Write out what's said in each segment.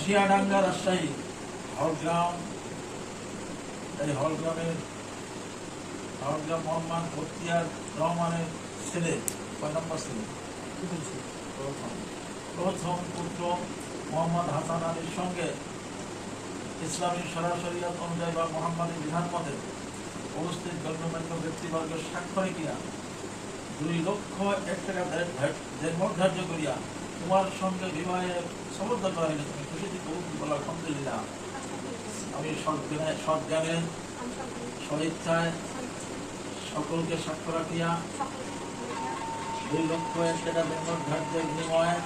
শিয়াডাঙ্গা রাজশাহী হলগ্রাম, এই হলগ্রামের মোহাম্মদ বখতিয়ার রহমানের ছেলে, কয় নম্বর ছেলে? প্রথম পুত্র মোহাম্মদ হাসান আলীর সঙ্গে ইসলামী শরিয়ত অনুযায়ী বা মোহাম্মদী বিধান মতে উপস্থিত গণ্যমান্য ব্যক্তিবর্গের স্বাক্ষরে কিনা 2,01,000 টাকা ধার্য করিয়া তোমার সঙ্গে বিবাহের সমর্থ করা হইলে তুমি খুশিতে কবুল বলা আলহামদুলিল্লাহ। আমি সজ্ঞানে স্বইচ্ছায় সকলকে সাক্ষ্য রাখিয়া 2,01,000 টাকা ধার্যের বিনিময়ে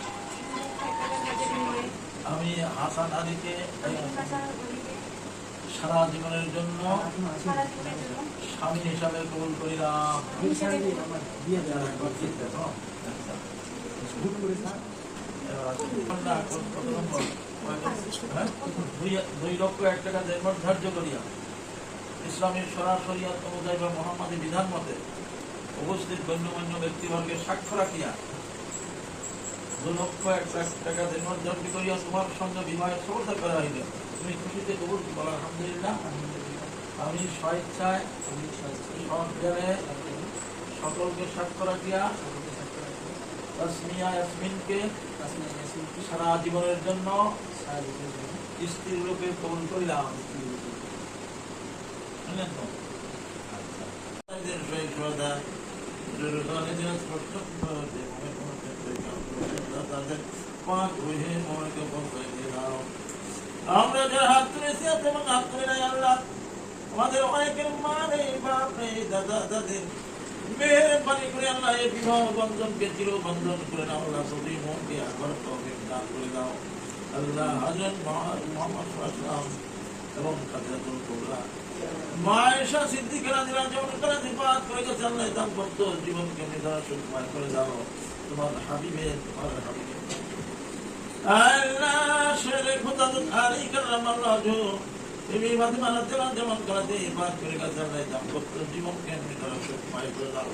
আমি হাসান আলীকে সারা জীবনের জন্য স্বামী হিসাবে কবুল করিলাম। 2,01,000 টাকা ধার্য করিয়া ইসলামের শরিয়ত অনুযায়ী বা মুহাম্মাদী বিধান মতে উপস্থিত গণ্যমান্য ব্যক্তিবর্গের সাক্ষ্য রাখিয়া 2,01,000 টাকা ধার্য করিয়া তোমার সঙ্গে বিবাহের সমর্থ করা হইল, তুমি খুশিতে কবুল বলা আলহামদুলিল্লাহ। আমি স্বইচ্ছায় সজ্ঞানে সকলকে সাক্ষ্য রাখিয়া তাসমিয়া ইয়াসমিনকে সারা জীবনের জন্য স্ত্রী রূপে কবুল করিলাম। আমরা যারা হাত তুলেছি তেমন হাত তুলে নাই আল্লাহ, আমাদের অনেকের মা নেই, বাপ নেই, দাদা দাদির মেহেরবানি করে আল্লাহ এই বিবাহ বন্ধনকে চিরবন্ধন করে নাও আল্লাহ। সবই মনকে আবার তৌফিক দান করে দাও আল্লাহ। হযরত মুহাম্মদ সাল্লাল্লাহু এবং খাদিজাতুল কুবরা মা আয়েশা সিদ্দিকা রাদিয়াল্লাহু তাআলা জিবাত করে গেছে আল্লাহ, দাম্পত্য জীবনকে নিদারুণ সুখময় করে দাও তোমার হাবিবের আল্লাহ। শেরে খোদা আলী কারামাল্লাহু তুমি ফাতিমা রাদিয়াল্লাহু যেমন করে জিবাত করে গেছে আল্লাহ, দাম্পত্য জীবনকে নিদারুণ সুখময় করে দাও।